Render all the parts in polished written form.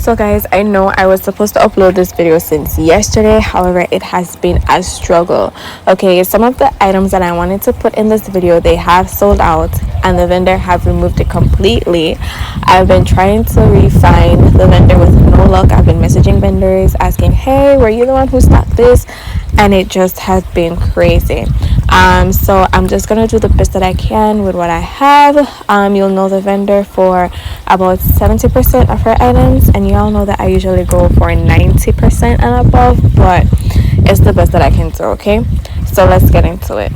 So guys, I know I was supposed to upload this video since yesterday, however it has been a struggle. Okay, some of the items that I wanted to put in this video, they have sold out and the vendor have removed it completely. I've been trying to refine the vendor with no luck. I've been messaging vendors asking, hey, were you the one who stocked this? And it just has been crazy. So I'm just gonna do the best that I can with what I have. You'll know the vendor for about 70% of her items, and y'all know that I usually go for 90% and above, but it's the best that I can do. Okay, so let's get into it.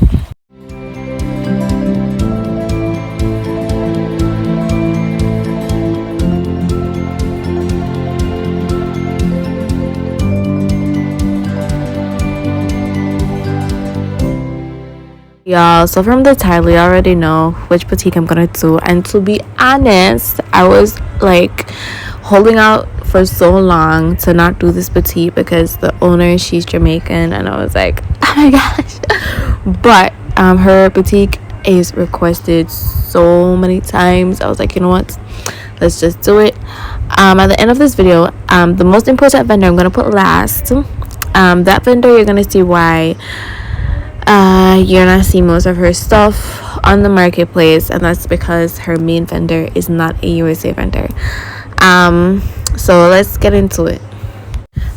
Y'all, so from the title you already know which boutique I'm gonna do, and to be honest, I was like holding out for so long to not do this boutique because the owner, she's Jamaican, and I was like, oh my gosh. But her boutique is requested so many times. I was like, you know what, let's just do it. At the end of this video, the most important vendor I'm gonna put last. That vendor, you're gonna see why you're not seeing most of her stuff on the marketplace, and that's because her main vendor is not a USA vendor. So let's get into it.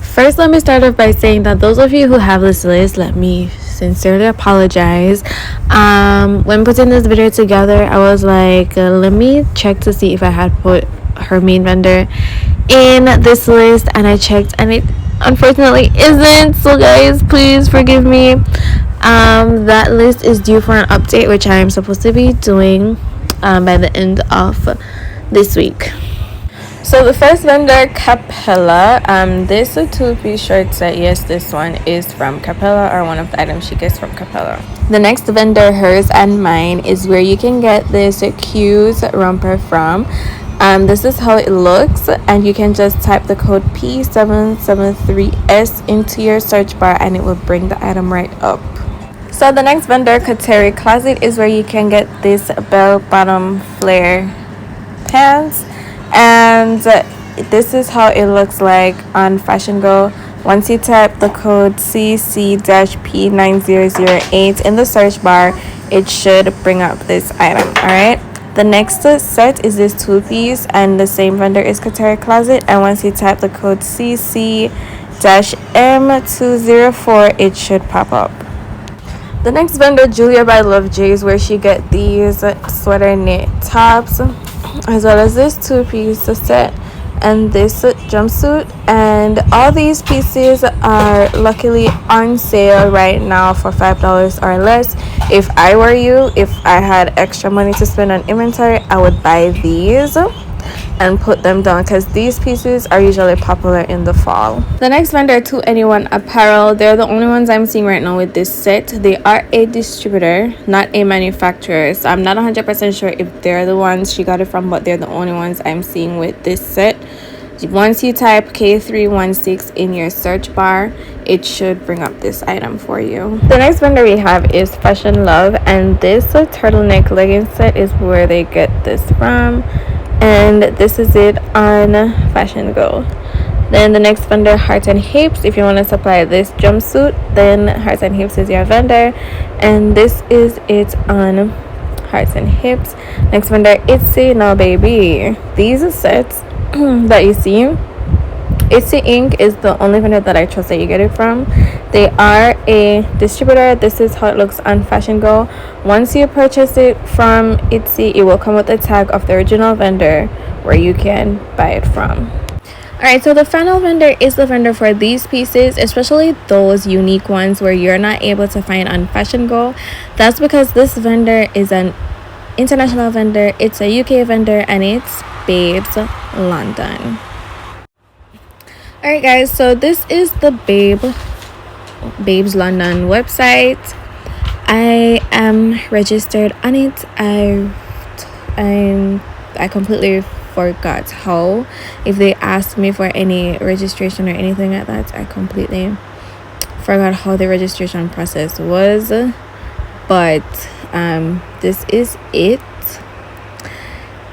First, let me start off by saying that those of you who have this list, let me sincerely apologize. When putting this video together, I was like, let me check to see if I had put her main vendor in this list, and I checked and it unfortunately isn't. So guys, please forgive me. That list is due for an update, which I am supposed to be doing by the end of this week. So the first vendor, Capella. This is a two-piece short set. Yes, this one is from Capella, or one of the items she gets from Capella. The next vendor, hers and mine, is where you can get this cute romper from. This is how it looks, and you can just type the code P773S into your search bar and it will bring the item right up. So the next vendor, Kateri Closet, is where you can get this bell bottom flare pants, and this is how it looks like on Fashion Go. Once you type the code CC-P9008 in the search bar, it should bring up this item. All right, the next set is this two-piece, and the same vendor is Kateri Closet, and once you type the code CC-M204, it should pop up. The next vendor, Julia by Love J, is where she get these sweater knit tops, as well as this two-piece set and this jumpsuit, and all these pieces are luckily on sale right now for $5 or less. If I were you, if I had extra money to spend on inventory, I would buy these and put them down because these pieces are usually popular in the fall. The next vendor, 2NE1 Apparel. They're the only ones I'm seeing right now with this set. They are a distributor, not a manufacturer, so I'm not 100% sure if they're the ones she got it from, but they're the only ones I'm seeing with this set. Once you type K316 in your search bar, it should bring up this item for you. The next vendor we have is Fashion Love, and this turtleneck legging set is where they get this from, and this is it on Fashion Go. Then the next vendor, Heart and Hips. If you want to supply this jumpsuit, then Heart and Hips is your vendor, and this is it on Heart and Hips. Next vendor, Itsy. Now baby, these sets that you see, Itsy Inc. is the only vendor that I trust that you get it from. They are a distributor. This is how it looks on Fashion Go. Once you purchase it from Itsy, it will come with a tag of the original vendor where you can buy it from. Alright, so the final vendor is the vendor for these pieces, especially those unique ones where you're not able to find on Fashion Go. That's because this vendor is an international vendor. It's a UK vendor, and it's Babes London. Alright guys, so this is the Babes London website. I am registered on it. I completely forgot how. If they asked me for any registration or anything like that, I completely forgot how the registration process was, but this is it.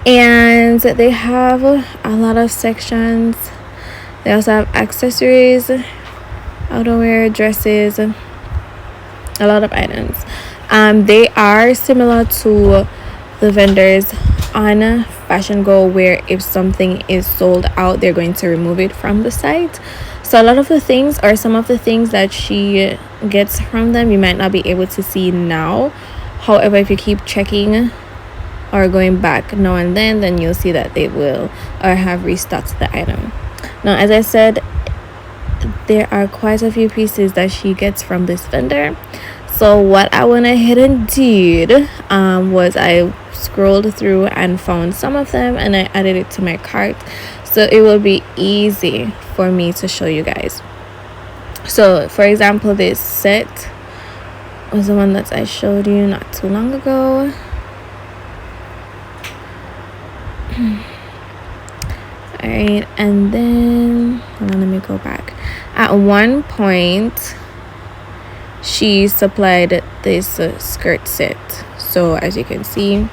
And they have a lot of sections. They also have accessories, outerwear, dresses, a lot of items. They are similar to the vendors on Fashion Go, where if something is sold out, they're going to remove it from the site. So a lot of the things, or some of the things that she gets from them, you might not be able to see now. However, if you keep checking or going back now and then you'll see that they will or have restocked the item. Now, as I said, there are quite a few pieces that she gets from this vendor. So what I went ahead and did was I scrolled through and found some of them and I added it to my cart, so it will be easy for me to show you guys. So for example, this set was the one that I showed you not too long ago. Alright, and then hold on, let me go back. At one point she supplied this skirt set. So as you can see,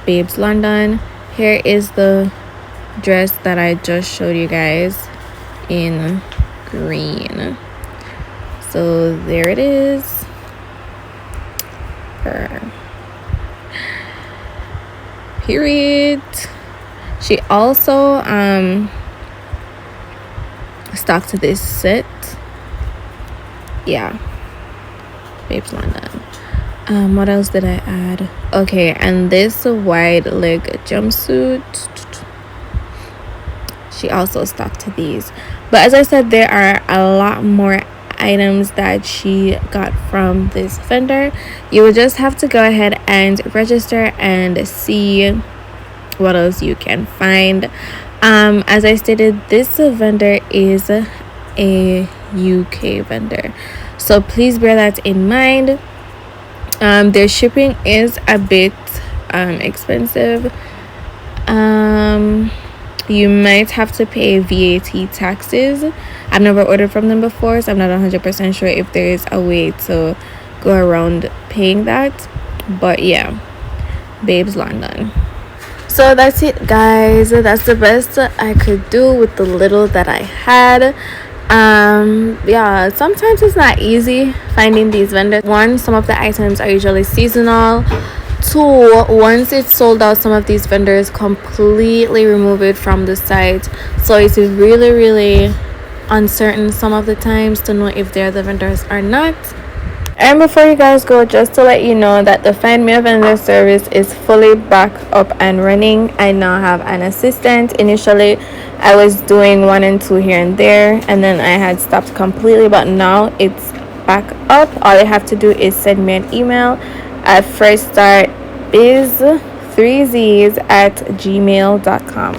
Babes London. Here is the dress that I just showed you guys in green. So there it is. Period. She also stocked this set. Yeah, Babes London. What else did I add? Okay, and this wide leg jumpsuit, she also stocked these. But as I said, there are a lot more items that she got from this vendor. You will just have to go ahead and register and see what else you can find. As I stated, this vendor is a UK vendor, so please bear that in mind. Their shipping is a bit expensive. You might have to pay VAT taxes. I've never ordered from them before, so I'm not 100% sure if there is a way to go around paying that. But yeah, Babes London. So that's it, guys. That's the best I could do with the little that I had. Yeah, sometimes it's not easy finding these vendors. One, some of the items are usually seasonal. Two, once it's sold out, some of these vendors completely remove it from the site, so it's really uncertain some of the times to know if they're the vendors or not. And before you guys go, just to let you know that the Find Me a Vendor service is fully back up and running. I now have an assistant. Initially I was doing 1 and 2 here and there, and then I had stopped completely, but now it's back up. All you have to do is send me an email at firststartbiz3zs@gmail.com.